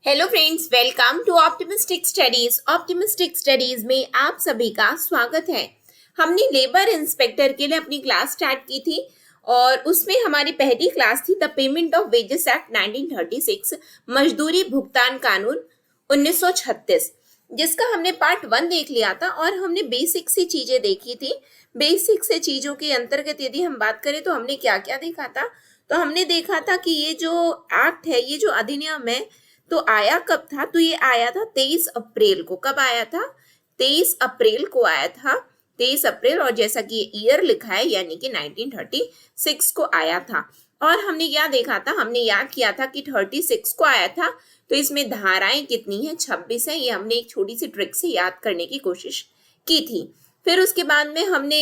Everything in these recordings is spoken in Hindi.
Hello friends, welcome to optimistic studies. Optimistic studies में आप सभी का स्वागत है। हमने लेबर इंस्पेक्टर के लिए अपनी क्लास स्टार्ट की थी और उसमें हमारी पहली क्लास थी the payment of wages act 1936, मजदूरी भुगतान कानून 1936, जिसका हमने पार्ट 1 देख लिया था और हमने बेसिक सी चीजें देखी थी। बेसिक से चीजों के अंतर्गत यदि हम बात करें तो हमने क्या क्या देखा था। तो हमने देखा था कि ये जो एक्ट है, ये जो अधिनियम है, तो आया कब था। तो ये आया था 23 अप्रैल को। कब आया था? 23 अप्रैल को आया था। 23 अप्रैल, और जैसा कि ईयर लिखा है यानी कि 1936 को आया था। और हमने क्या देखा था, हमने याद किया था कि 36 को आया था। तो इसमें धाराएं कितनी है? 26 है। ये हमने एक छोटी सी ट्रिक से याद करने की कोशिश की थी। फिर उसके बाद में हमने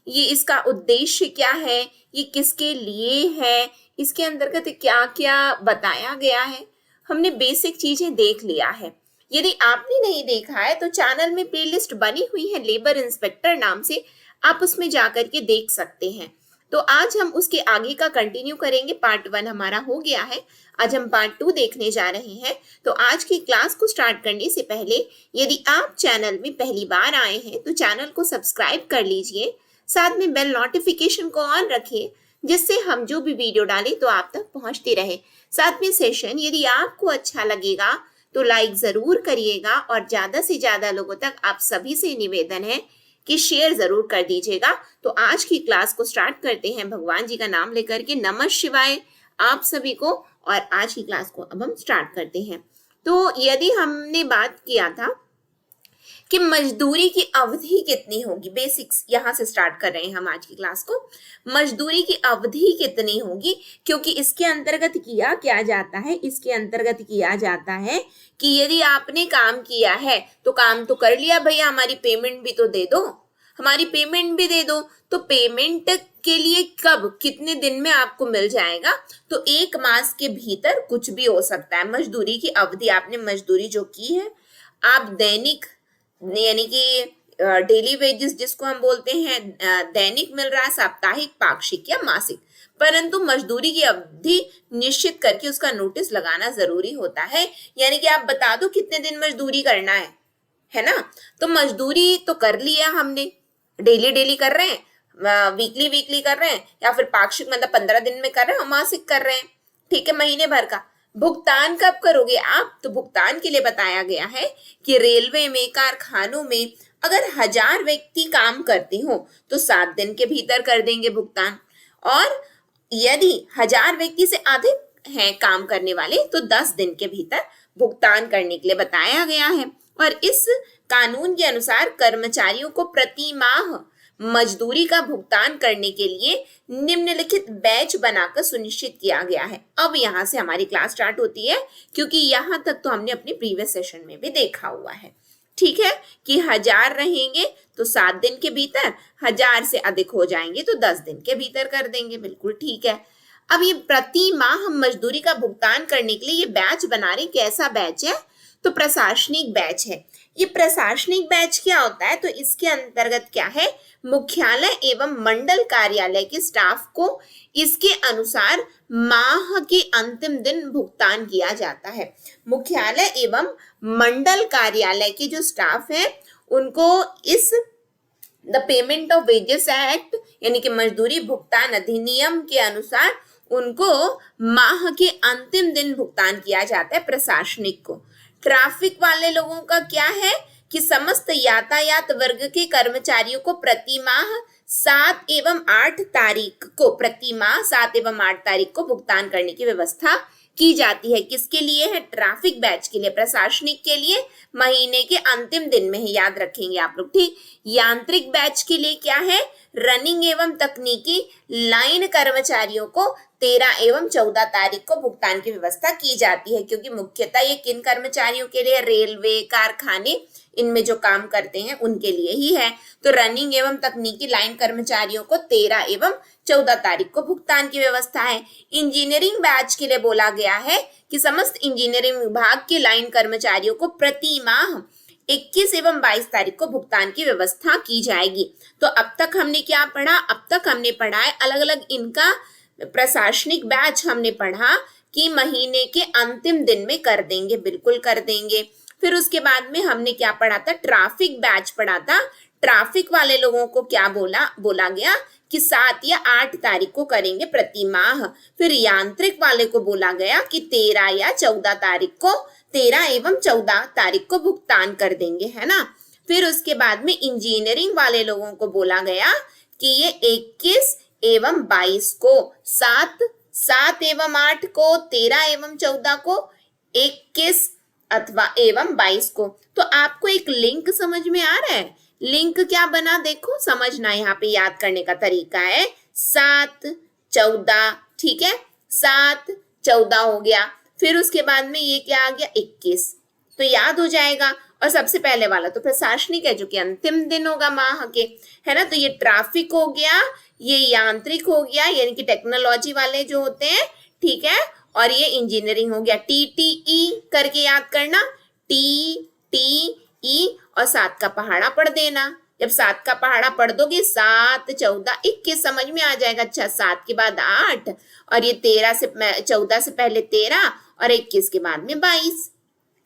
ये इसका उद्देश्य क्या है, ये किसके लिए है, इसके अंतर्गत क्या क्या बताया गया है, हमने बेसिक चीजें देख लिया है। यदि आपने नहीं देखा है तो चैनल में प्लेलिस्ट बनी हुई है लेबर इंस्पेक्टर नाम से, आप उसमें जाकर के देख सकते हैं। तो आज हम उसके आगे का कंटिन्यू करेंगे। पार्ट 1 हमारा हो गया है, आज हम पार्ट 2 देखने जा रहे हैं। तो आज की क्लास को स्टार्ट करने से पहले यदि आप चैनल में पहली बार आए हैं तो चैनल को सब्सक्राइब कर लीजिए, साथ में बेल नोटिफिकेशन को ऑन रखिए, जिससे हम जो भी वीडियो डालें तो आप तक पहुंचती रहे। साथ में सेशन यदि आपको अच्छा लगेगा तो लाइक जरूर करिएगा और ज्यादा से ज्यादा लोगों तक आप सभी से निवेदन है कि शेयर जरूर कर दीजिएगा। तो आज की क्लास को स्टार्ट करते हैं भगवान जी का नाम लेकर के। नमः शिवाय आप सभी को। और आज की क्लास को अब हम स्टार्ट करते हैं। तो यदि हमने बात किया था कि मजदूरी की अवधि कितनी होगी, बेसिक्स यहां से स्टार्ट कर रहे हैं हम आज की क्लास को। मजदूरी की अवधि कितनी होगी, क्योंकि इसके अंतर्गत किया क्या जाता है, इसके अंतर्गत किया जाता है कि यदि आपने काम किया है तो काम तो कर लिया भैया, हमारी पेमेंट भी तो दे दो, हमारी पेमेंट भी दे दो। तो पेमेंट के लिए कब, कितने दिन में आपको मिल जाएगा? तो 1 मास के भीतर कुछ भी हो सकता है। मजदूरी की अवधि, आपने मजदूरी जो की है, आप दैनिक यानी कि डेली वेजेस जिसको हम बोलते हैं, दैनिक मिल रहा है, साप्ताहिक, पाक्षिक या मासिक, परंतु मजदूरी की अवधि निश्चित करके उसका नोटिस लगाना जरूरी होता है। यानी कि आप बता दो कितने दिन मजदूरी करना है ना। तो मजदूरी तो कर लिया हमने, डेली डेली कर रहे हैं, वीकली वीकली कर रहे हैं, या फिर पाक्षिक मतलब 15 दिन में कर रहे हैं, और मासिक कर रहे हैं, ठीक है, महीने भर का। भुगतान कब करोगे आप? तो भुगतान के लिए बताया गया है कि रेलवे में, कारखानों में अगर 1000 व्यक्ति काम करते हो तो 7 दिन के भीतर कर देंगे भुगतान, और यदि 1000 व्यक्ति से अधिक हैं काम करने वाले तो 10 दिन के भीतर भुगतान करने के लिए बताया गया है। और इस कानून के अनुसार कर्मचारियों को प्रति माह मजदूरी का भुगतान करने के लिए निम्नलिखित बैच बनाकर सुनिश्चित किया गया है। अब यहां से हमारी क्लास स्टार्ट होती है, क्योंकि यहां तक तो हमने अपने प्रीवियस सेशन में भी देखा हुआ है, ठीक है, कि 1000 रहेंगे तो 7 दिन के भीतर, 1000 से अधिक हो जाएंगे तो 10 दिन के भीतर कर देंगे, बिल्कुल ठीक है। अब ये प्रति माह मजदूरी का भुगतान करने के लिए ये बैच बना रहे, कैसा बैच है? तो प्रशासनिक बैच है। ये प्रशासनिक बैच क्या होता है? तो इसके अंतर्गत क्या है, मुख्यालय एवं मंडल कार्यालय के स्टाफ को इसके अनुसार माह के अंतिम दिन भुगतान किया जाता है। मुख्यालय एवं मंडल कार्यालय के जो स्टाफ है उनको इस the payment of wages act यानी कि मजदूरी भुगतान अधिनियम के अनुसार उनको माह के अंतिम दिन भुगतान किया जाता है, प्रशासनिक को। ट्रैफिक वाले लोगों का क्या है कि समस्त यातायात वर्ग के कर्मचारियों को प्रति माह 7 एवं 8 तारीख को, प्रति माह 7 एवं 8 तारीख को भुगतान करने की व्यवस्था की जाती है। किसके लिए है? ट्रैफिक बैच के लिए, प्रशासनिक के लिए महीने के अंतिम दिन में ही, याद रखेंगे आप लोग, ठीक। यांत्रिक बैच के लिए क्या है? रनिंग एवं तकनीकी लाइन कर्मचारियों को 13 एवं 14 तारीख को भुगतान की व्यवस्था की जाती है, क्योंकि मुख्यतः ये किन कर्मचारियों के लिए? रेलवे, कारखाने, इनमें जो काम करते हैं उनके लिए ही है। तो रनिंग एवं तकनीकी लाइन कर्मचारियों को 13 एवं 14 तारीख को भुगतान की व्यवस्था है। इंजीनियरिंग बैच के लिए बोला गया है कि समस्त इंजीनियरिंग विभाग के लाइन कर्मचारियों को प्रति माह 21 एवं 22 तारीख को भुगतान की व्यवस्था की जाएगी। तो अब तक हमने क्या पढ़ा? अब तक हमने पढ़ा है अलग अलग इनका प्रशासनिक बैच हमने पढ़ा कि महीने के अंतिम दिन में कर देंगे, बिल्कुल कर देंगे। फिर उसके बाद में हमने क्या पढ़ा था, ट्रैफिक बैच पढ़ा था। ट्रैफिक वाले लोगों को क्या बोला गया कि 7 या 8 तारीख को करेंगे प्रति माह। फिर यांत्रिक वाले को बोला गया कि 13 या 14 तारीख को 13 एवं 14 तारीख को भुगतान कर देंगे, है ना। फिर उसके बाद में इंजीनियरिंग वाले लोगों को बोला गया कि ये 21 एवं 22 को, 7 एवं 8 को, 13 एवं 14 को, 21 अथवा एवं 22 को। तो आपको एक लिंक समझ में आ रहा है, लिंक क्या बना देखो, समझना। यहाँ पे याद करने का तरीका है 7 14, ठीक है, 7 14 हो गया। फिर उसके बाद में ये क्या आ गया 21, तो याद हो जाएगा। और सबसे पहले वाला तो प्रशासनिक है जो कि अंतिम दिन होगा माह के, है ना। तो ये ट्रैफिक हो गया, ये यांत्रिक हो गया यानी कि टेक्नोलॉजी वाले जो होते हैं, ठीक है। और ये इंजीनियरिंग हो गया, TTE करके याद करना, TTE और 7 का पहाड़ा पढ़ देना। जब 7 का पहाड़ा पढ़ दोगे 7 14 21 समझ में आ जाएगा। अच्छा 7 के बाद 8 और ये 14 से पहले 13 और 21 के बाद में 22।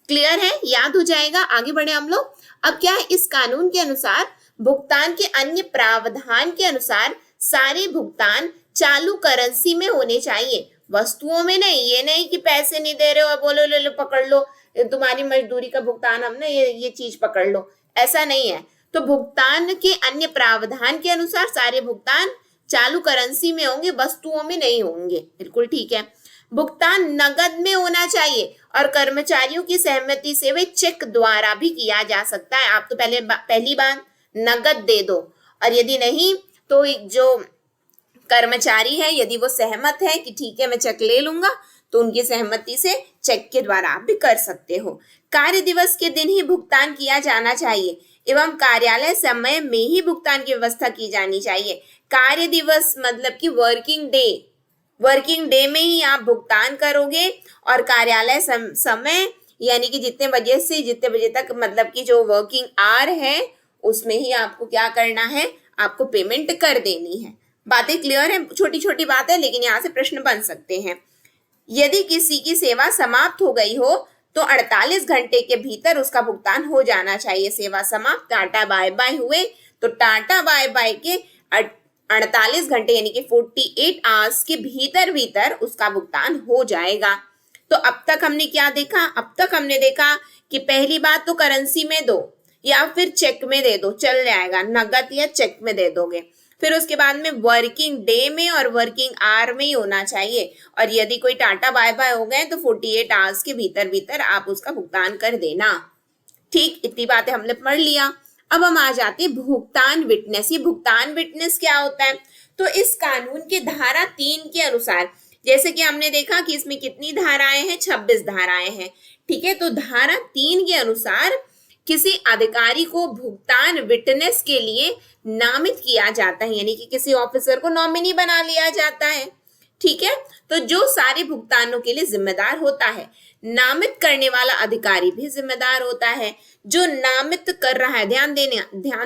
क्लियर है, याद हो जाएगा। आगे बढ़े हम लोग। अब क्या है, इस कानून के अनुसार भुगतान के अन्य प्रावधान के अनुसार सारे भुगतान चालू करेंसी में होने चाहिए, वस्तुओं में नहीं। ये नहीं कि पैसे नहीं दे रहे हो और बोलो ले लो पकड़ लो, तुम्हारी मजदूरी का भुगतान हमने ये चीज पकड़ लो, ऐसा नहीं है। तो भुगतान के अन्य प्रावधान के अनुसार सारे भुगतान चालू करेंसी में होंगे, वस्तुओं में नहीं होंगे, बिल्कुल ठीक है। भुगतान नगद में होना चाहिए और कर्मचारियों की सहमति से वे चेक द्वारा भी किया जा सकता है। आप तो पहली बार नगद दे दो, और यदि नहीं तो जो कर्मचारी है यदि वो सहमत है कि ठीक है मैं चेक ले लूंगा, तो उनकी सहमति से चेक के द्वारा आप भी कर सकते हो। कार्य दिवस के दिन ही भुगतान किया जाना चाहिए एवं कार्यालय समय में ही भुगतान की व्यवस्था की जानी चाहिए। कार्य दिवस मतलब कि वर्किंग डे में ही आप भुगतान करोगे, और कार्यालय समय यानी कि जितने बजे से जितने बजे तक मतलब कि जो वर्किंग आवर है उसमें ही आपको क्या करना है, आपको पेमेंट कर देनी है। बातें क्लियर है, छोटी छोटी बात है लेकिन यहाँ से प्रश्न बन सकते हैं। यदि किसी की सेवा समाप्त हो गई हो तो 48 घंटे के भीतर उसका भुगतान हो जाना चाहिए। सेवा समाप्त, टाटा बाय बाय हुए तो टाटा बाय बाय के 48 घंटे यानी कि 48 आवर्स के भीतर उसका भुगतान हो जाएगा। तो अब तक हमने क्या देखा, अब तक हमने देखा कि पहली बात तो करेंसी में दो या फिर चेक में दे दो, चल जाएगा, नगद या चेक में दे दोगे। फिर उसके बाद में वर्किंग डे में और वर्किंग आवर में ही होना चाहिए, और यदि कोई टाटा बाय बाय हो गए तो 48 आवर्स के भीतर आप उसका भुगतान कर देना। ठीक, इतनी बातें हमने पढ़ लिया। अब हम आ जाते हैं भुगतान विटनेस। ये भुगतान विटनेस क्या होता है, तो इस कानून के धारा 3 के अनुसार, जैसे कि हमने देखा कि इसमें कितनी धाराएं हैं, 26 धाराएं हैं, ठीक है। तो धारा 3 के अनुसार किसी अधिकारी को भुगतान विटनेस के लिए नामित किया जाता है, यानी कि किसी ऑफिसर को नॉमिनी बना लिया जाता है, ठीक है। तो जो सारे भुगतानों के लिए जिम्मेदार होता है, नामित करने वाला अधिकारी भी जिम्मेदार होता है। जो नामित कर रहा है, ध्यान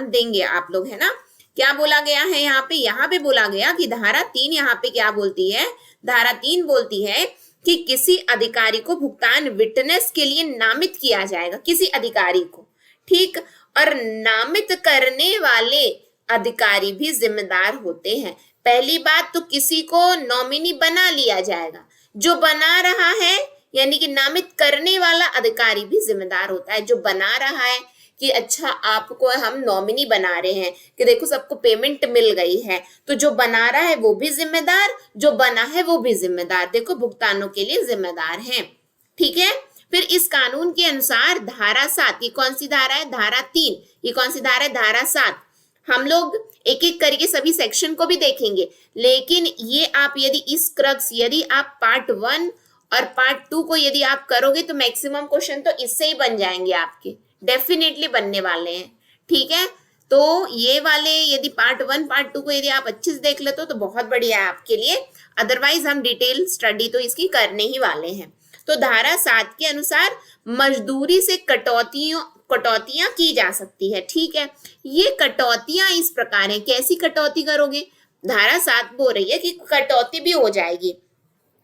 देंगे आप लोग, है ना। क्या बोला गया है यहाँ पे बोला गया कि धारा 3 यहाँ पे क्या बोलती है, धारा 3 बोलती है कि किसी अधिकारी को भुगतान विटनेस के लिए नामित किया जाएगा, किसी अधिकारी को, ठीक। और नामित करने वाले अधिकारी भी जिम्मेदार होते हैं। पहली बात तो किसी को नॉमिनी बना लिया जाएगा, जो बना रहा है यानी कि नामित करने वाला अधिकारी भी जिम्मेदार होता है। जो बना रहा है कि अच्छा आपको हम नॉमिनी बना रहे हैं कि देखो सबको पेमेंट मिल गई है, तो जो बना रहा है वो भी जिम्मेदार, जो बना है वो भी जिम्मेदार, देखो भुगतानों के लिए जिम्मेदार हैं, ठीक है। फिर इस कानून के अनुसार धारा 7, ये कौन सी धारा है, धारा 3, ये कौन सी धारा है, धारा 7। हम लोग एक एक करके सभी सेक्शन को भी देखेंगे, लेकिन ये आप यदि आप पार्ट 1 और पार्ट 2 को यदि आप करोगे तो मैक्सिमम क्वेश्चन तो इससे ही बन जाएंगे, आपके डेफिनेटली बनने वाले हैं, ठीक है। तो ये वाले यदि पार्ट 1 पार्ट 2 को यदि आप अच्छे से देख लेते हो तो बहुत बढ़िया है आपके लिए, अदरवाइज हम डिटेल स्टडी तो इसकी करने ही वाले हैं। तो धारा 7 के अनुसार मजदूरी से कटौतियां की जा सकती है, ठीक है। ये कटौतियां इस प्रकार है, कैसी कटौती करोगे, धारा 7 बोल रही है कि कटौती भी हो जाएगी।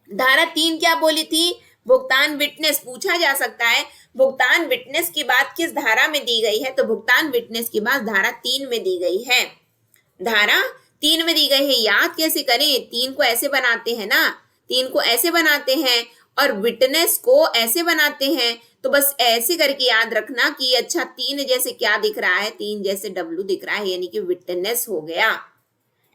धारा 3 क्या बोली थी? भुगतान विटनेस। पूछा जा सकता है भुगतान विटनेस की बात किस धारा में दी गई है, तो भुगतान विटनेस की बात धारा 3 में दी गई है। धारा 3 में दी गई है। याद कैसे करें? 3 को ऐसे बनाते हैं ना, 3 को ऐसे बनाते हैं और विटनेस को ऐसे बनाते हैं, तो बस ऐसे करके याद रखना कि अच्छा 3 जैसे क्या दिख रहा है? 3 जैसे डब्लू दिख रहा है, यानी कि विटनेस हो गया।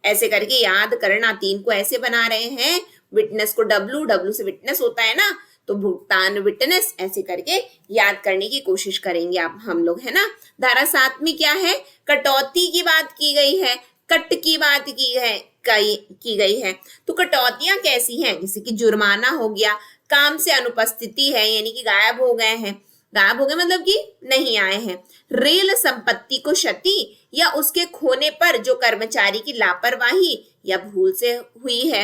ऐसे करके याद करना, 3 को ऐसे बना रहे हैं, विटनेस को डब्लू, डब्लू से विटनेस होता है ना, तो भुगतान विटनेस, ऐसे करके याद करने की कोशिश करेंगे आप हम लोग, है ना। धारा 7 में क्या है? कटौती की बात की गई है, कट की बात की गई है। तो कटौतियां कैसी हैं? जैसे कि जुर्माना हो गया, काम से अनुपस्थिति है यानी कि गायब हो गए हैं, गायब हो गए मतलब कि नहीं आए हैं। रेल संपत्ति को क्षति या उसके खोने पर जो कर्मचारी की लापरवाही या भूल से हुई है।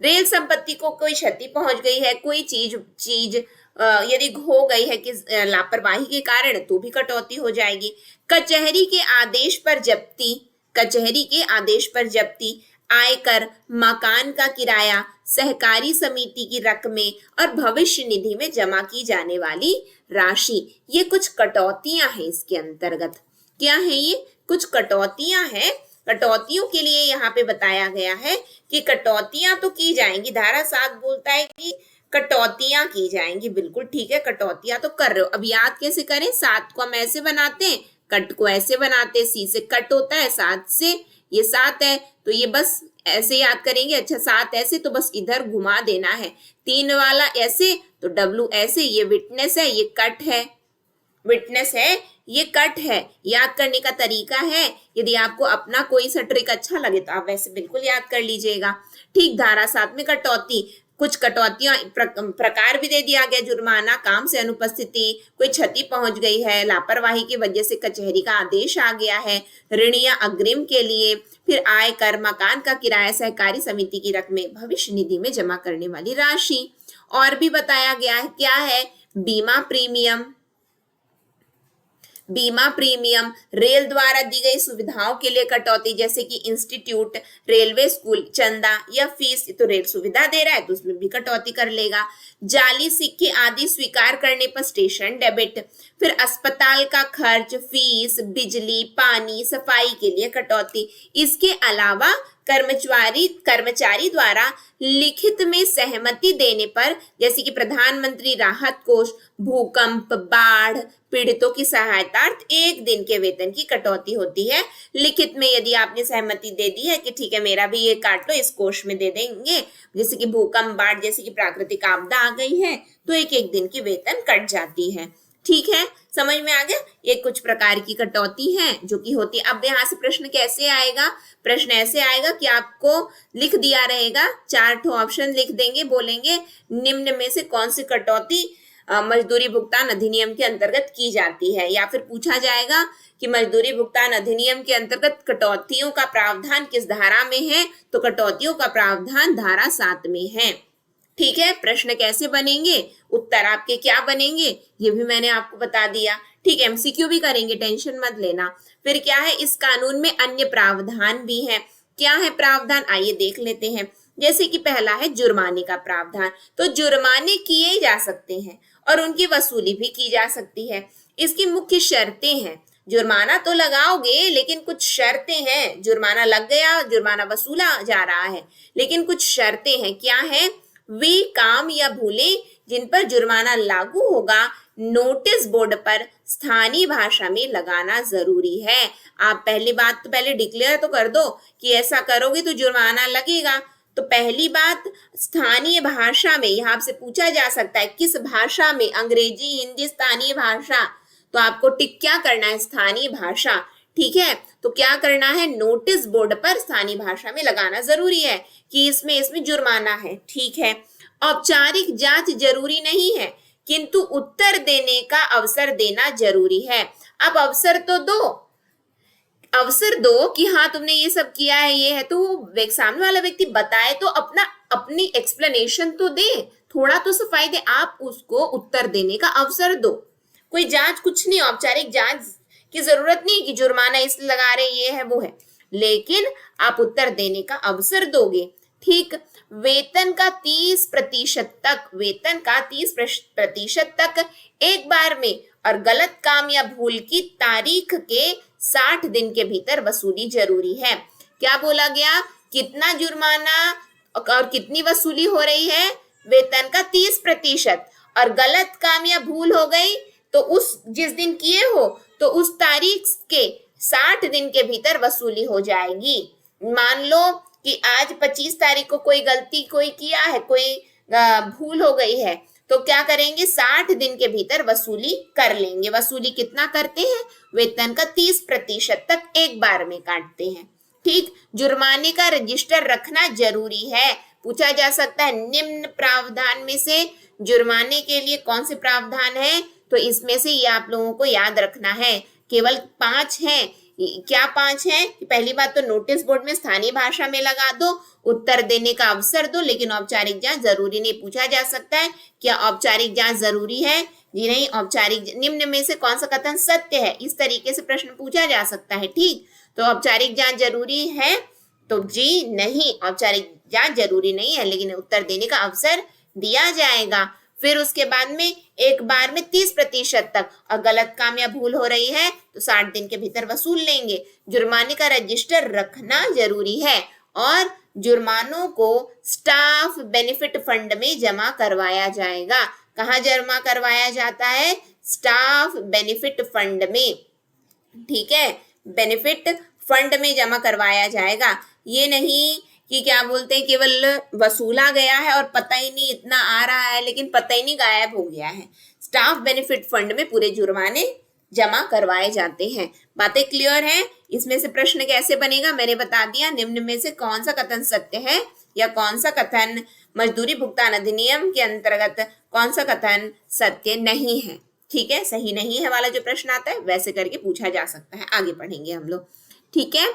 रेल संपत्ति को कोई क्षति पहुंच गई है, कोई चीज चीज यदि हो गई है कि लापरवाही के कारण, तो भी कटौती हो जाएगी। कचहरी के आदेश पर जब्ती, कचहरी के आदेश पर जब्ती, आयकर, मकान का किराया, सहकारी समिति की रकमें और भविष्य निधि में जमा की जाने वाली राशि, ये कुछ कटौतियां हैं इसके अंतर्गत। क्या है ये? कुछ कटौतियां हैं। कटौतियों के लिए यहाँ पे बताया गया है कि कटौतियां तो की जाएंगी। धारा 7 बोलता है कि कटौतियां की जाएंगी। बिल्कुल ठीक है, कटौतियां तो कर रहे हो। अब याद कैसे करें? 7 को हम ऐसे बनाते हैं, कट को ऐसे बनाते हैं, सी से कट होता है, 7 से, ये 7 है तो ये बस ऐसे याद करेंगे। अच्छा 7 ऐसे तो बस इधर घुमा देना है, 3 वाला ऐसे तो डब्लू ऐसे, ये विटनेस है, ये कट है, विटनेस है, ये कट है। याद करने का तरीका है, यदि आपको अपना कोई सा ट्रिक अच्छा लगे तो आप वैसे बिल्कुल याद कर लीजिएगा। ठीक, धारा 7 में कटौती, कुछ कटौतियां प्रकार भी दे दिया गया। जुर्माना, काम से अनुपस्थिति, कोई क्षति पहुंच गई है, लापरवाही की वजह से कचहरी का आदेश आ गया है, ऋण या अग्रिम के लिए, फिर आयकर, मकान का किराया, सहकारी समिति की रकमें, भविष्य निधि में जमा करने वाली राशि। और भी बताया गया है, क्या है? बीमा प्रीमियम, बीमा प्रीमियम, रेल द्वारा दी गई सुविधाओं के लिए कटौती, जैसे कि इंस्टीट्यूट, रेलवे स्कूल, चंदा या फीस, तो रेल सुविधा दे रहा है तो उसमें भी कटौती कर लेगा। जाली सिक्के आदि स्वीकार करने पर स्टेशन डेबिट, फिर अस्पताल का खर्च, फीस, बिजली, पानी, सफाई के लिए कटौती। इसके अलावा कर्मचारी द्वारा लिखित में सहमति देने पर, जैसे कि प्रधानमंत्री राहत कोष, भूकंप, बाढ़ पीड़ितों की सहायतार्थ 1 दिन के वेतन की कटौती होती है। लिखित में यदि आपने सहमति दे दी है कि ठीक है मेरा भी ये काट लो, इस कोष में दे देंगे, जैसे कि भूकंप, बाढ़ जैसी कि प्राकृतिक आपदा आ गई है तो 1 दिन की वेतन कट जाती है। ठीक है, समझ में आ गया? ये कुछ प्रकार की कटौती है जो कि होती है। अब यहाँ से प्रश्न कैसे आएगा? प्रश्न ऐसे आएगा कि आपको लिख दिया रहेगा, 4 ऑप्शन लिख देंगे, बोलेंगे निम्न में से कौन सी कटौती मजदूरी भुगतान अधिनियम के अंतर्गत की जाती है, या फिर पूछा जाएगा कि मजदूरी भुगतान अधिनियम के अंतर्गत कटौतियों का प्रावधान किस धारा में है, तो कटौतियों का प्रावधान धारा 7 में है। ठीक है, प्रश्न कैसे बनेंगे, उत्तर आपके क्या बनेंगे, ये भी मैंने आपको बता दिया। ठीक है, एमसीक्यू भी करेंगे, टेंशन मत लेना। फिर क्या है, इस कानून में अन्य प्रावधान भी है। क्या है प्रावधान? आइए देख लेते हैं। जैसे कि पहला है जुर्माने का प्रावधान, तो जुर्माने किए जा सकते हैं और उनकी वसूली भी की जा सकती है। इसकी मुख्य शर्तें हैं, जुर्माना तो लगाओगे लेकिन कुछ शर्तें हैं। जुर्माना लग गया, जुर्माना वसूला जा रहा है, लेकिन कुछ शर्तें हैं। क्या है? वे काम या भूलें जिन पर जुर्माना लागू होगा, नोटिस बोर्ड पर स्थानीय भाषा में लगाना जरूरी है। आप पहली बात तो पहले डिक्लेयर तो कर दो कि ऐसा करोगे तो जुर्माना लगेगा। तो पहली बात, स्थानीय भाषा में, यहाँ से पूछा जा सकता है किस भाषा में, अंग्रेजी, हिंदी, स्थानीय भाषा, तो आपको टिक क्या करना है? स्थानीय भाषा। ठीक है, तो क्या करना है? नोटिस बोर्ड पर स्थानीय भाषा में लगाना जरूरी है कि इसमें जुर्माना है। ठीक है, औपचारिक जांच जरूरी नहीं है किंतु उत्तर देने का अवसर देना जरूरी है। अब अवसर तो दो, अवसर दो कि हाँ तुमने ये सब किया है, ये है, तो सामने वाला व्यक्ति बताए तो अपनी एक्सप्लेनेशन तो दे, थोड़ा तो सफाई दे, आप उसको उत्तर देने का अवसर दो। कोई जांच कुछ नहीं, औपचारिक जांच की जरूरत नहीं कि जुर्माना इसलिए लगा रहे, ये है वो है, लेकिन आप उत्तर देने का अवसर दोगे ठीक। वेतन का 30% तक एक बार में और गलत काम या भूल की तारीख के 60 दिन के भीतर वसूली जरूरी है। क्या बोला गया? कितना जुर्माना और कितनी वसूली हो रही है? वेतन का 30% और गलत काम या भूल हो गई तो उस जिस दिन किए हो तो उस तारीख के 60 दिन के भीतर वसूली हो जाएगी। मान लो कि आज 25 तारीख को कोई गलती कोई किया है, कोई भूल हो गई है, तो क्या करेंगे? 60 दिन के भीतर वसूली कर लेंगे। वसूली कितना करते हैं? वेतन का 30% तक एक बार में काटते हैं। ठीक। जुर्माने का रजिस्टर रखना जरूरी है। पूछा जा सकता है निम्न प्रावधान में से जुर्माने के लिए कौन से प्रावधान है? तो इसमें से ये आप लोगों को याद रखना है। केवल 5 हैं। क्या 5 हैं? पहली बात तो नोटिस बोर्ड में स्थानीय भाषा में लगा दो, उत्तर देने का अवसर दो, लेकिन औपचारिक जांच जरूरी नहीं। पूछा जा सकता है क्या औपचारिक जांच जरूरी है? जी नहीं। औपचारिक निम्न में से कौन सा कथन सत्य है? इस तरीके से प्रश्न पूछा जा सकता है। ठीक। तो औपचारिक जांच जरूरी है? तो जी नहीं, औपचारिक जांच जरूरी नहीं है, लेकिन उत्तर देने का अवसर दिया जाएगा। फिर उसके बाद में एक बार में 30% तक और गलत काम या भूल हो रही है तो 60 दिन के भीतर वसूल लेंगे। जुर्माने का रजिस्टर रखना जरूरी है और जुर्मानों को स्टाफ बेनिफिट फंड में जमा करवाया जाएगा। कहाँ जमा करवाया जाता है? स्टाफ बेनिफिट फंड में। ठीक है, बेनिफिट फंड में जमा करवाया जाएगा। ये नहीं कि क्या बोलते हैं केवल वसूला गया है और पता ही नहीं इतना आ रहा है, लेकिन पता ही नहीं गायब हो गया है। स्टाफ बेनिफिट फंड में पूरे जुर्माने जमा करवाए जाते हैं। बातें क्लियर हैं? इसमें से प्रश्न कैसे बनेगा मैंने बता दिया। निम्न में से कौन सा कथन सत्य है या कौन सा कथन मजदूरी भुगतान अधिनियम के अंतर्गत कौन सा कथन सत्य नहीं है। ठीक है, सही नहीं है वाला जो प्रश्न आता है वैसे करके पूछा जा सकता है। आगे पढ़ेंगे हम लोग। ठीक है,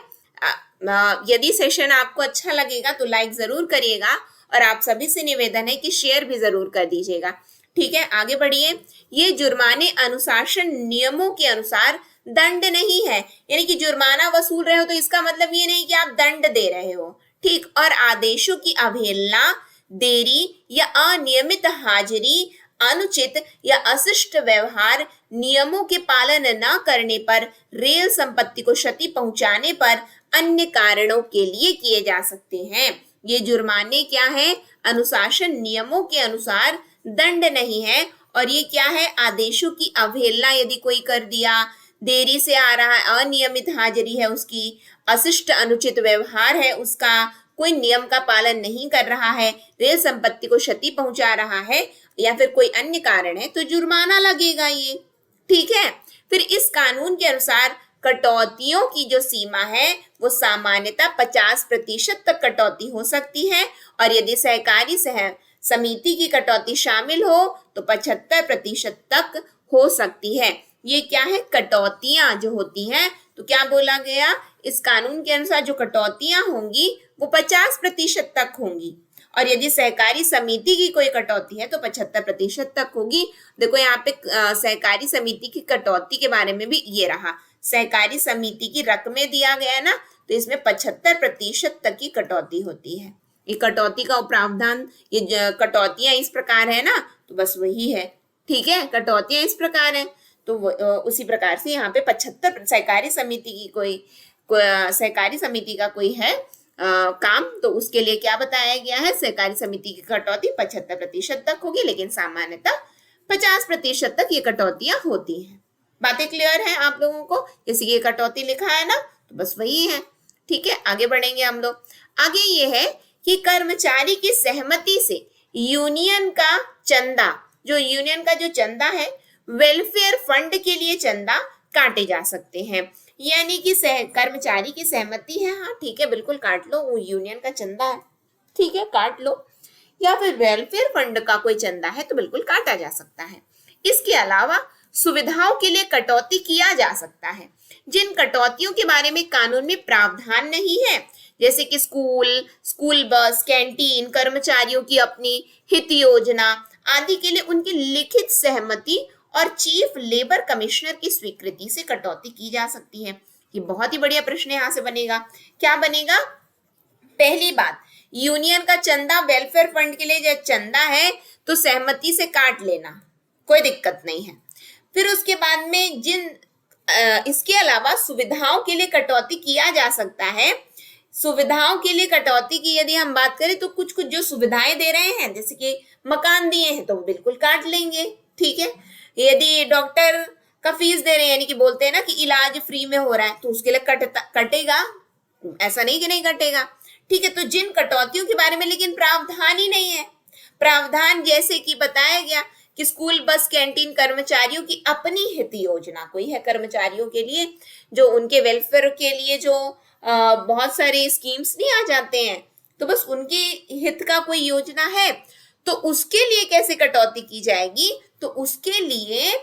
यदि सेशन आपको अच्छा लगेगा तो लाइक जरूर करिएगा और आप सभी से निवेदन है कि शेयर भी जरूर कर दीजिएगा। ठीक है, आगे बढ़िए। ये जुर्माने अनुशासन नियमों के अनुसार दंड नहीं है। यानी कि जुर्माना वसूल रहे हो तो इसका मतलब ये नहीं कि आप दंड दे रहे हो। ठीक। और आदेशों की अवहेलना, देरी या अनियमित हाजिरी, अनुचित या अशिष्ट व्यवहार, नियमों के पालन न करने पर, रेल संपत्ति को क्षति पहुंचाने पर, अन्य कारणों के लिए किए जा सकते हैं। ये जुर्माने क्या है? अनुशासन नियमों के अनुसार दंड नहीं है। और ये क्या है? आदेशों की अवहेलना यदि कोई कर दिया, देरी से आ रहा है, अनियमित हाजिरी है उसकी, अशिष्ट अनुचित व्यवहार है उसका, कोई नियम का पालन नहीं कर रहा है, रेल संपत्ति को क्षति पहुंचा रहा है या फिर कोई अन्य कारण है तो जुर्माना लगेगा ये। ठीक है। फिर इस कानून के अनुसार कटौतियों की जो सीमा है वो सामान्यतः 50% तक कटौती हो सकती है और यदि सहकारी समिति की कटौती शामिल हो तो 75% तक हो सकती है। ये क्या है? कटौतियां जो होती हैं। तो क्या बोला गया? इस कानून के अनुसार जो कटौतियां होंगी वो 50% तक होंगी और यदि सहकारी समिति की कोई कटौती है तो 75% तक होगी। देखो यहाँ पे सहकारी समिति की कटौती के बारे में भी ये रहा। सहकारी समिति की रकमें दिया गया ना, तो इसमें 75% तक की कटौती होती है। ये कटौती का प्रावधान, ये कटौतियां इस प्रकार है ना, तो बस वही है। ठीक है, कटौतियां इस प्रकार है तो उसी प्रकार से यहाँ पे 75 सहकारी समिति की सहकारी समिति का कोई है काम, तो उसके लिए क्या बताया गया है? सहकारी समिति की कटौती 75% तक होगी, लेकिन सामान्यतः 50% तक ये कटौतियां होती हैं। बातें क्लियर है आप लोगों को? जैसे ये कटौती लिखा है ना, तो बस वही है। ठीक है, आगे बढ़ेंगे हम लोग। आगे ये है कि कर्मचारी की सहमति से यूनियन का चंदा, जो यूनियन का जो चंदा है, वेलफेयर फंड के लिए चंदा काटे जा सकते हैं। यानी कि कर्मचारी की सहमति है, हाँ ठीक है बिल्कुल काट लो, वो यूनियन का चंदा है, ठीक है काट लो, या फिर वेलफेयर फंड का कोई चंदा है तो बिल्कुल काटा जा सकता है। इसके अलावा सुविधाओं के लिए कटौती किया जा सकता है। जिन कटौतियों के बारे में कानून में प्रावधान नहीं है, जैसे कि स्कूल बस, कैंटीन, कर्मचारियों की अपनी हित योजना आदि के लिए उनकी लिखित सहमति और चीफ लेबर कमिश्नर की स्वीकृति से कटौती की जा सकती है। ये बहुत ही बढ़िया प्रश्न यहाँ से बनेगा। क्या बनेगा? पहली बात यूनियन का चंदा वेलफेयर फंड के लिए जब चंदा है तो सहमति से काट लेना, कोई दिक्कत नहीं है। फिर उसके बाद में इसके अलावा सुविधाओं के लिए कटौती किया जा सकता है। सुविधाओं के लिए कटौती की यदि हम बात करें तो कुछ कुछ जो सुविधाएं दे रहे हैं, जैसे कि मकान दिए हैं तो बिल्कुल काट लेंगे, ठीक है। यदि डॉक्टर का फीस दे रहे हैं, यानी कि बोलते हैं ना कि इलाज फ्री में हो रहा है, तो उसके लिए कटेगा, ऐसा नहीं कि नहीं कटेगा, ठीक है। तो जिन कटौतियों के बारे में लेकिन प्रावधान ही नहीं है। प्रावधान जैसे कि बताया गया कि स्कूल बस कैंटीन कर्मचारियों की अपनी हित योजना कोई है, कर्मचारियों के लिए जो उनके वेलफेयर के लिए जो बहुत सारे स्कीम्स नहीं आ जाते हैं, तो बस उनके हित का कोई योजना है, तो उसके लिए कैसे कटौती की जाएगी, तो उसके लिए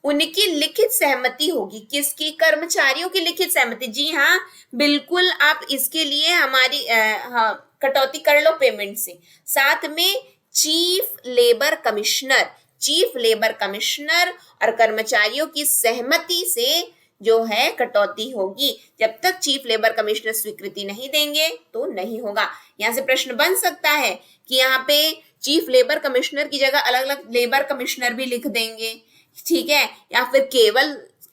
उनकी लिखित सहमति होगी। किसकी? कर्मचारियों की लिखित सहमति। जी हाँ, बिल्कुल, आप इसके लिए हमारी कटौती कर लो पेमेंट से। साथ में चीफ लेबर कमिश्नर और कर्मचारियों की सहमति से जो है कटौती होगी। जब तक चीफ लेबर कमिश्नर स्वीकृति नहीं देंगे तो नहीं होगा। यहाँ से प्रश्न बन सकता है कि यहाँ पे चीफ लेबर कमिश्नर की जगह अलग अलग लेबर कमिश्नर भी लिख देंगे, ठीक है, या फिर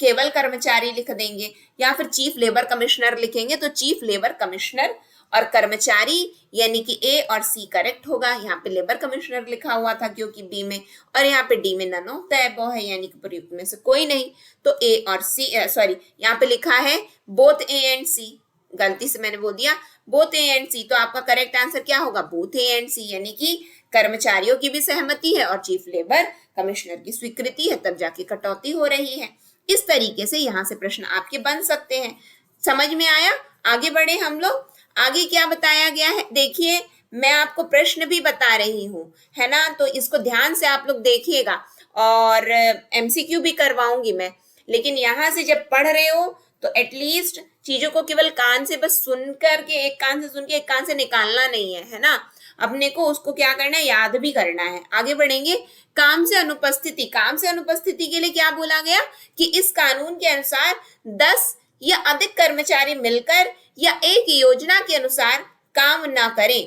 केवल कर्मचारी लिख देंगे, या फिर चीफ लेबर कमिश्नर लिखेंगे तो चीफ लेबर कमिश्नर और कर्मचारी, यानी कि ए और सी करेक्ट होगा। यहाँ पे लेबर कमिश्नर लिखा हुआ था क्योंकि बी में, और यहाँ पे डी में नन ऑफ द अबव है, यानी कि प्रयुक्त में से कोई नहीं। तो ए और सी, सॉरी, यहाँ पे लिखा है बोथ ए एंड सी, गलती से मैंने बोल दिया बोथ ए एंड सी, तो आपका करेक्ट आंसर क्या होगा? बोथ ए एंड सी, यानी कि कर्मचारियों की भी सहमति है और चीफ लेबर कमिश्नर की स्वीकृति है, तब जाके कटौती हो रही है। इस तरीके से यहाँ से प्रश्न आपके बन सकते हैं। समझ में आया? आगे बढ़े हम लोग। आगे क्या बताया गया है, देखिए मैं आपको प्रश्न भी बता रही हूँ, है ना, तो इसको ध्यान से आप लोग देखिएगा, और एमसीक्यू भी करवाऊंगी मैं। लेकिन यहाँ से जब पढ़ रहे हो तो एटलीस्ट चीजों को केवल कान से बस सुन करके, एक कान से सुन के एक कान से निकालना नहीं है ना, अपने को उसको क्या करना है, याद भी करना है। आगे बढ़ेंगे। काम से अनुपस्थिति। काम से अनुपस्थिति के लिए क्या बोला गया कि इस कानून के अनुसार 10 या अधिक कर्मचारी मिलकर या एक योजना के अनुसार काम ना करें।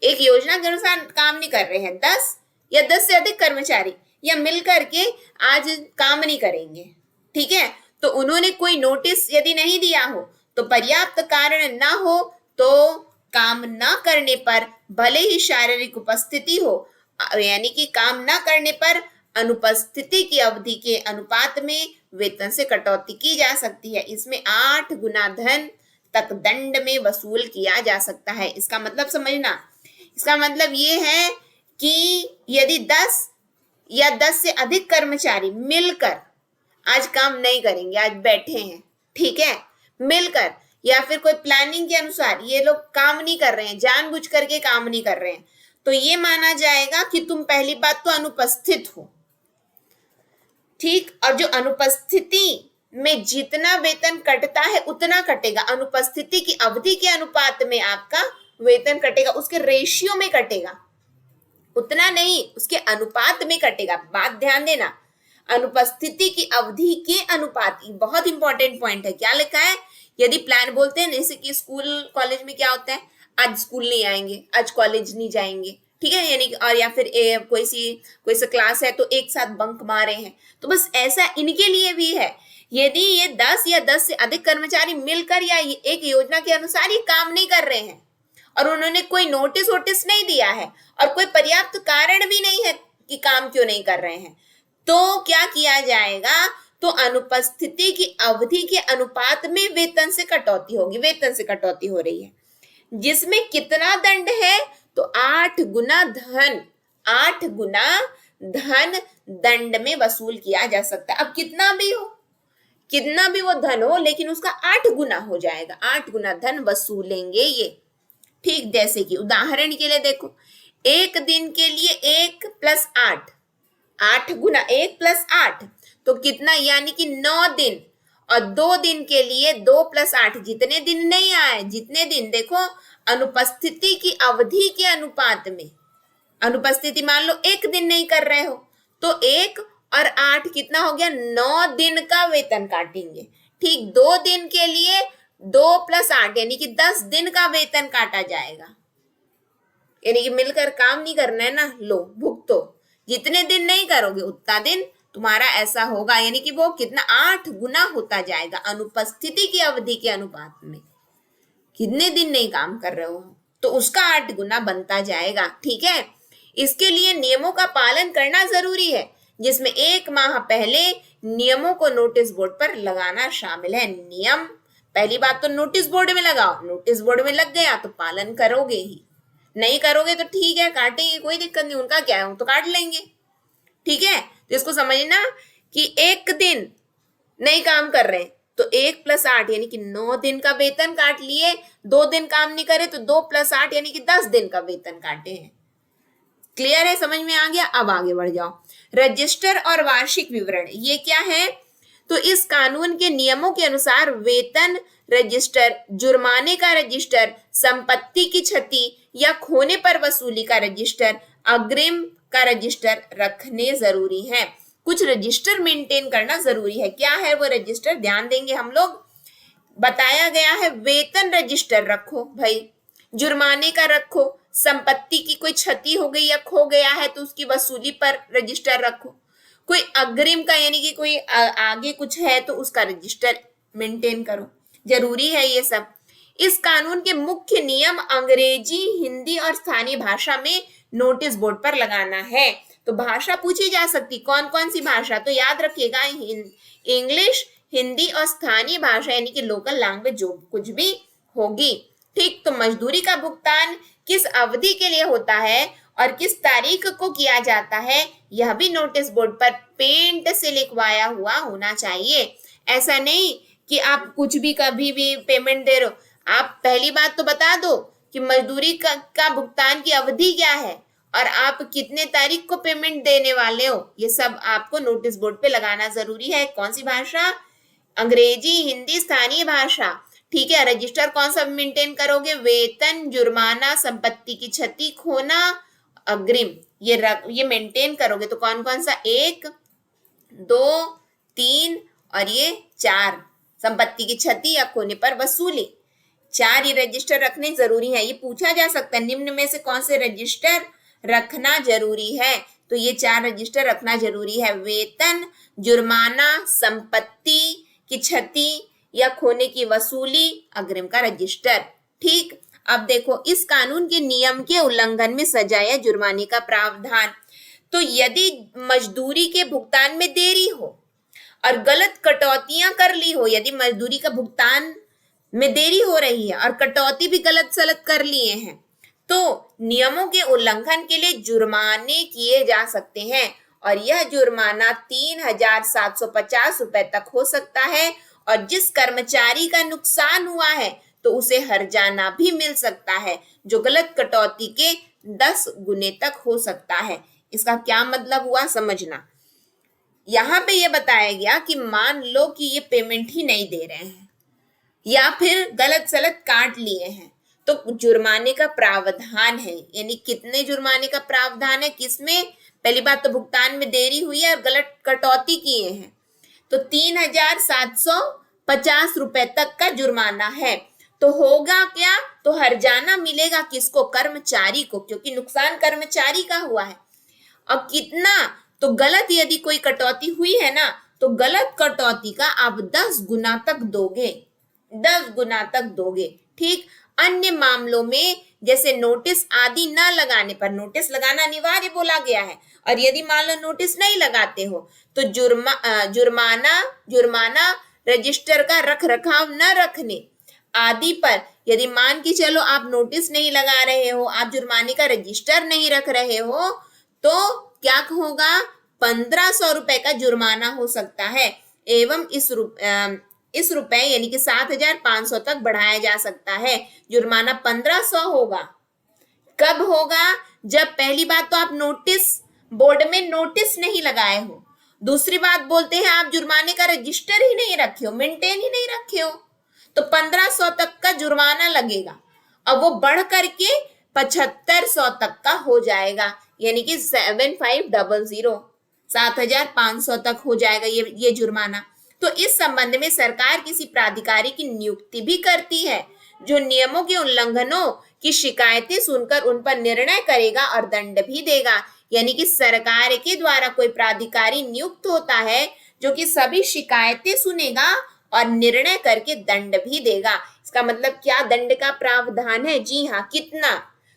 एक योजना के अनुसार काम नहीं कर रहे हैं, 10 या 10 से अधिक कर्मचारी या मिलकर के आज काम नहीं करेंगे, ठीक है। तो उन्होंने कोई नोटिस यदि नहीं दिया हो, तो पर्याप्त कारण ना हो, तो काम ना करने पर भले ही शारीरिक उपस्थिति हो, यानी कि काम ना करने पर अनुपस्थिति की अवधि के अनुपात में वेतन से कटौती की जा सकती है। इसमें 8 गुना धन तक दंड में वसूल किया जा सकता है। इसका मतलब समझना, इसका मतलब ये है कि यदि 10 या 10 से अधिक कर्मचारी मिलकर आज काम नहीं करेंगे, आज बैठे हैं, ठीक है, मिलकर, या फिर कोई प्लानिंग के अनुसार ये लोग काम नहीं कर रहे हैं, जानबूझ करके काम नहीं कर रहे हैं, तो ये माना जाएगा कि तुम पहली बात तो अनुपस्थित हो, ठीक। और जो अनुपस्थिति में जितना वेतन कटता है उतना कटेगा, अनुपस्थिति की अवधि के अनुपात में आपका वेतन कटेगा, उसके रेशियो में कटेगा, उतना नहीं, उसके अनुपात में कटेगा। बात ध्यान देना, अनुपस्थिति की अवधि के अनुपात, बहुत इंपॉर्टेंट पॉइंट है। क्या लिखा है? यदि प्लान बोलते हैं, जैसे कि स्कूल कॉलेज में क्या होता है, आज स्कूल नहीं आएंगे, आज कॉलेज नहीं जाएंगे, ठीक है, यानी और या फिर कोई सा क्लास है तो एक साथ बंक मारे हैं, तो बस ऐसा इनके लिए भी है। यदि ये 10 या 10 से अधिक कर्मचारी मिलकर या एक योजना के अनुसार ये काम नहीं कर रहे हैं और उन्होंने कोई नोटिस वोटिस नहीं दिया है और कोई पर्याप्त कारण भी नहीं है कि काम क्यों नहीं कर रहे हैं, तो क्या किया जाएगा, तो अनुपस्थिति की अवधि के अनुपात में वेतन से कटौती होगी। वेतन से कटौती हो रही है, जिसमें कितना दंड है, तो 8 गुना धन, 8 गुना धन दंड में वसूल किया जा सकता है। अब कितना भी वो धन हो, लेकिन उसका 8 गुना हो जाएगा, 8 गुना धन वसूलेंगे ये, ठीक। जैसे कि उदाहरण के लिए देखो, एक दिन के लिए 1 + 8, 8 गुना 1 + 8 तो कितना, यानी कि 9 दिन, और 2 दिन के लिए 2 + 8, जितने दिन नहीं आए, जितने दिन, देखो अनुपस्थिति की अवधि के अनुपात में, अनुपस्थिति मान लो 1 दिन नहीं कर रहे हो, तो 1 और 8 कितना हो गया, 9 दिन का वेतन काटेंगे, ठीक। 2 दिन के लिए 2 + 8 यानी कि 10 दिन का वेतन काटा जाएगा, यानी कि मिलकर काम नहीं करना है ना, लो भुगतो, जितने दिन नहीं करोगे उतना दिन तुम्हारा ऐसा होगा, यानी कि वो कितना 8 गुना होता जाएगा अनुपस्थिति की अवधि के अनुपात में। कितने दिन नहीं काम कर रहे हो तो उसका 8 गुना बनता जाएगा, ठीक है। इसके लिए नियमों का पालन करना जरूरी है, जिसमें 1 माह पहले नियमों को नोटिस बोर्ड पर लगाना शामिल है। नियम पहली बात तो नोटिस बोर्ड में लगाओ, नोटिस बोर्ड में लग गया तो पालन करोगे ही, नहीं करोगे तो ठीक है काटेंगे, कोई दिक्कत नहीं, उनका क्या है, तो काट लेंगे, ठीक है। तो इसको समझना कि 1 दिन नहीं काम कर रहे तो 1 + 8 यानी कि 9 दिन का वेतन काट लिए, 2 दिन काम नहीं करे तो 2 + 8 यानी कि 10 दिन का वेतन काटे हैं। क्लियर है, समझ में आ गया। अब आगे बढ़ जाओ। रजिस्टर और वार्षिक विवरण ये क्या है, तो इस कानून के नियमों के अनुसार वेतन रजिस्टर, जुर्माने का रजिस्टर, संपत्ति की क्षति या खोने पर वसूली का रजिस्टर, अग्रिम का रजिस्टर रखने जरूरी है। कुछ रजिस्टर मेंटेन करना जरूरी है। क्या है वो रजिस्टर, ध्यान देंगे हम लोग। बताया गया है वेतन रजिस्टर रखो भाई, जुर्माने का रखो, संपत्ति की कोई क्षति हो गई या खो गया है तो उसकी वसूली पर रजिस्टर रखो, कोई अग्रिम का यानी कि कोई आगे कुछ है तो उसका रजिस्टर मेंटेन करो, जरूरी है ये सब। इस कानून के मुख्य नियम अंग्रेजी, हिंदी और स्थानीय भाषा में नोटिस बोर्ड पर लगाना है। तो भाषा पूछी जा सकती, कौन कौन सी भाषा, तो याद रखिएगा इंग्लिश, हिंदी और स्थानीय भाषा यानी कि लोकल लैंग्वेज जो कुछ भी होगी, ठीक। तो मजदूरी का भुगतान किस अवधि के लिए होता है और किस तारीख को किया जाता है, यह भी नोटिस बोर्ड पर पेंट से लिखवाया हुआ होना चाहिए। ऐसा नहीं कि आप कुछ भी कभी भी पेमेंट दे रहे हो। आप पहली बात तो बता दो कि मजदूरी का भुगतान की अवधि क्या है और आप कितने तारीख को पेमेंट देने वाले हो, ये सब आपको नोटिस बोर्ड पे लगाना जरूरी है। कौन सी भाषा, अंग्रेजी, हिंदी, स्थानीय भाषा, ठीक है। रजिस्टर कौन सा मेंटेन करोगे, वेतन, जुर्माना, संपत्ति की क्षति, खोना, अग्रिम, ये मेंटेन करोगे। तो कौन कौन सा, 1, 2, 3 और ये 4, संपत्ति की क्षति या खोने पर वसूली, 4 ये रजिस्टर रखने जरूरी है। ये पूछा जा सकता है निम्न में से कौन से रजिस्टर रखना जरूरी है, तो ये 4 रजिस्टर रखना जरूरी है, वेतन, जुर्माना, संपत्ति की क्षति या खोने की वसूली, अग्रिम का रजिस्टर, ठीक। अब देखो, इस कानून के नियम के उल्लंघन में सजा या जुर्माने का प्रावधान। तो यदि मजदूरी के भुगतान में देरी हो और गलत कटौतियां कर ली हो, यदि मजदूरी का भुगतान में देरी हो रही है और कटौती भी गलत सलत कर लिए हैं, तो नियमों के उल्लंघन के लिए जुर्माने किए जा सकते हैं और यह जुर्माना 3,750 रुपए तक हो सकता है। और जिस कर्मचारी का नुकसान हुआ है तो उसे हर्जाना भी मिल सकता है, जो गलत कटौती के 10 गुने तक हो सकता है। इसका क्या मतलब हुआ समझना। यहाँ पे ये बताया गया कि मान लो कि ये पेमेंट ही नहीं दे रहे हैं या फिर गलत सलत काट लिए हैं, तो जुर्माने का प्रावधान है। यानी कितने जुर्माने का प्रावधान है, किसमें, पहली बात तो भुगतान में देरी हुई है और गलत कटौती किए हैं तो 3,750 रुपए तक का जुर्माना है। तो होगा क्या, तो हर्जाना मिलेगा किसको, कर्मचारी को, क्योंकि नुकसान कर्मचारी का हुआ है। और कितना, तो गलत यदि कोई कटौती हुई है ना तो गलत कटौती का आप 10 गुना तक दोगे, 10 गुना तक दोगे, ठीक। अन्य मामलों में जैसे नोटिस आदि न लगाने पर, नोटिस लगाना अनिवार्य बोला गया है और यदि मान लो नोटिस नहीं लगाते हो तो जुर्माना रजिस्टर का रख रखाव न रखने आदि पर, यदि मान के चलो आप नोटिस नहीं लगा रहे हो, आप जुर्माने का रजिस्टर नहीं रख रहे हो, तो क्या होगा, 1,500 रुपए का जुर्माना हो सकता है एवं इस रुपए यानी कि 7,500 तक बढ़ाया जा सकता है। जुर्माना 1,500 होगा, कब होगा, जब पहली बात तो आप नोटिस बोर्ड में नोटिस नहीं लगाए हो, दूसरी बात बोलते हैं आप जुर्माने का रजिस्टर ही नहीं रखे हो, मेंटेन ही नहीं रखे हो, तो 1,500 तक का जुर्माना लगेगा। अब वो बढ़ करके 7,500 तक का हो जाएगा, यानी कि 7,500 7,500 तक हो जाएगा ये जुर्माना। तो इस संबंध में सरकार किसी प्राधिकारी की नियुक्ति भी करती है जो नियमों के उल्लंघनों की शिकायतें सुनकर उन पर निर्णय करेगा और दंड भी देगा। यानी कि सरकार के द्वारा कोई प्राधिकारी नियुक्त होता है जो कि सभी शिकायतें सुनेगा और निर्णय करके दंड भी देगा। इसका मतलब क्या दंड का प्रावधान है? जी हाँ, कितना?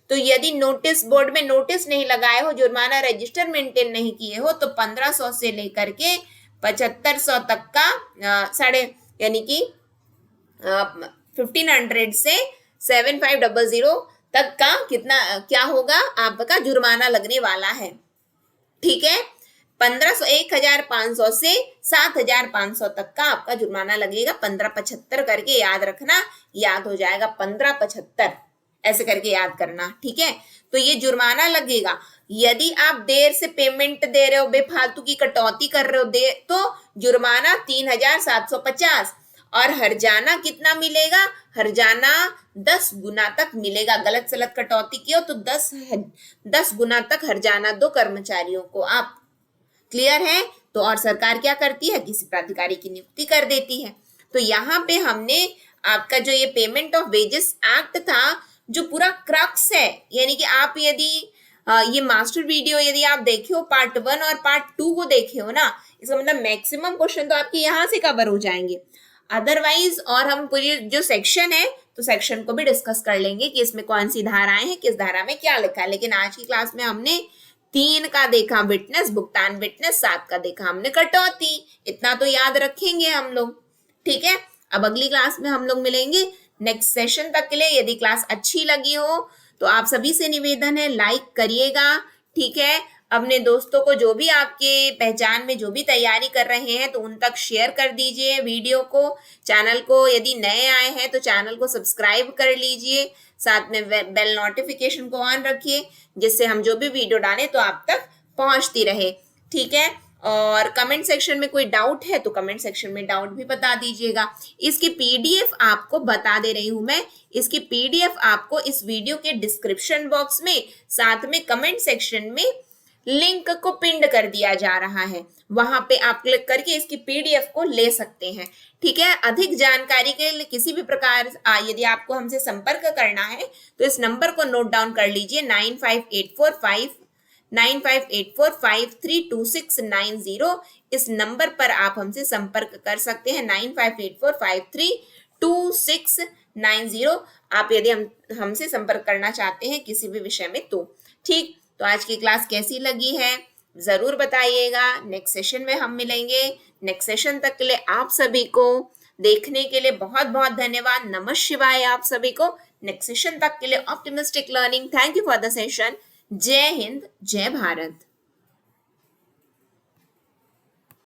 तो यदि नोटिस बोर्ड में नोटिस नहीं लगाए हो, जुर्माना रजिस्टर मेंटेन नहीं किए हो, तो 1500 से लेकर के 7500 तक का साढ़े यानी कि 1500 से 7500 तक का कितना क्या होगा आपका जुर्माना लगने वाला है। ठीक है, 1500 1500 से 7500 तक का आपका जुर्माना लगेगा। 1575 करके याद रखना, याद हो जाएगा 1575 ऐसे करके याद करना। ठीक है, तो ये जुर्माना लगेगा। यदि आप देर से पेमेंट दे रहे हो, बेफालतू की कटौती कर रहे हो तो जुर्माना 3750 और हर्जाना कितना मिलेगा? हर्जाना 10 गुना तक मिलेगा। गलत सलत कटौती की हो तो 10 गुना तक हर्जाना दो कर्मचारियों को आप। क्लियर है? तो और सरकार क्या करती है? किसी प्राधिकारी की नियुक्ति कर देती है। तो यहाँ पे हमने आपका जो ये पेमेंट ऑफ वेजेस एक्ट था, जो पूरा क्रक्स है, यानी कि आप यदि ये मास्टर वीडियो यदि आप देखे हो पार्ट 1 और पार्ट 2 को देखे हो ना, इसका मतलब मैक्सिमम क्वेश्चन तो आपके यहाँ से कवर हो जाएंगे। अदरवाइज और हम पूरी जो सेक्शन है तो सेक्शन को भी डिस्कस कर लेंगे कि इसमें कौन सी धाराएं हैं, किस धारा में क्या लिखा है। लेकिन आज की क्लास में हमने 3 का देखा विटनेस, भुगतान विटनेस, 7 का देखा हमने कटौती। इतना तो याद रखेंगे हम लोग। ठीक है, अब अगली क्लास में हम लोग मिलेंगे। नेक्स्ट सेशन तक के लिए यदि क्लास अच्छी लगी हो तो आप सभी से निवेदन है लाइक करिएगा। ठीक है, अपने दोस्तों को जो भी आपके पहचान में जो भी तैयारी कर रहे हैं तो उन तक शेयर कर दीजिए वीडियो को। चैनल को यदि नए आए हैं तो चैनल को सब्सक्राइब कर लीजिए, साथ में बेल नोटिफिकेशन को ऑन रखिए जिससे हम जो भी वीडियो डालें तो आप तक पहुंचती रहे। ठीक है, और कमेंट सेक्शन में कोई डाउट है तो कमेंट सेक्शन में डाउट भी बता दीजिएगा। इसकी पीडीएफ आपको बता दे रही हूं मैं, इसकी पीडीएफ आपको इस वीडियो के डिस्क्रिप्शन बॉक्स में, साथ में कमेंट सेक्शन में लिंक को पिंड कर दिया जा रहा है, वहां पे आप क्लिक करके इसकी पीडीएफ को ले सकते हैं। ठीक है, अधिक जानकारी के लिए किसी भी प्रकार यदि आपको हमसे संपर्क करना है तो इस नंबर को नोट डाउन कर लीजिए 9584532690। इस नंबर पर आप हमसे संपर्क कर सकते हैं 9584532690। आप यदि हमसे संपर्क करना चाहते हैं किसी भी विषय में तो। ठीक, तो आज की क्लास कैसी लगी है जरूर बताइएगा। नेक्स्ट सेशन में हम मिलेंगे। नेक्स्ट सेशन तक के लिए आप सभी को देखने के लिए बहुत बहुत धन्यवाद। नमः शिवाय आप सभी को। नेक्स्ट सेशन तक के लिए optimistic learning. Thank you for the session. जय हिंद, जय भारत।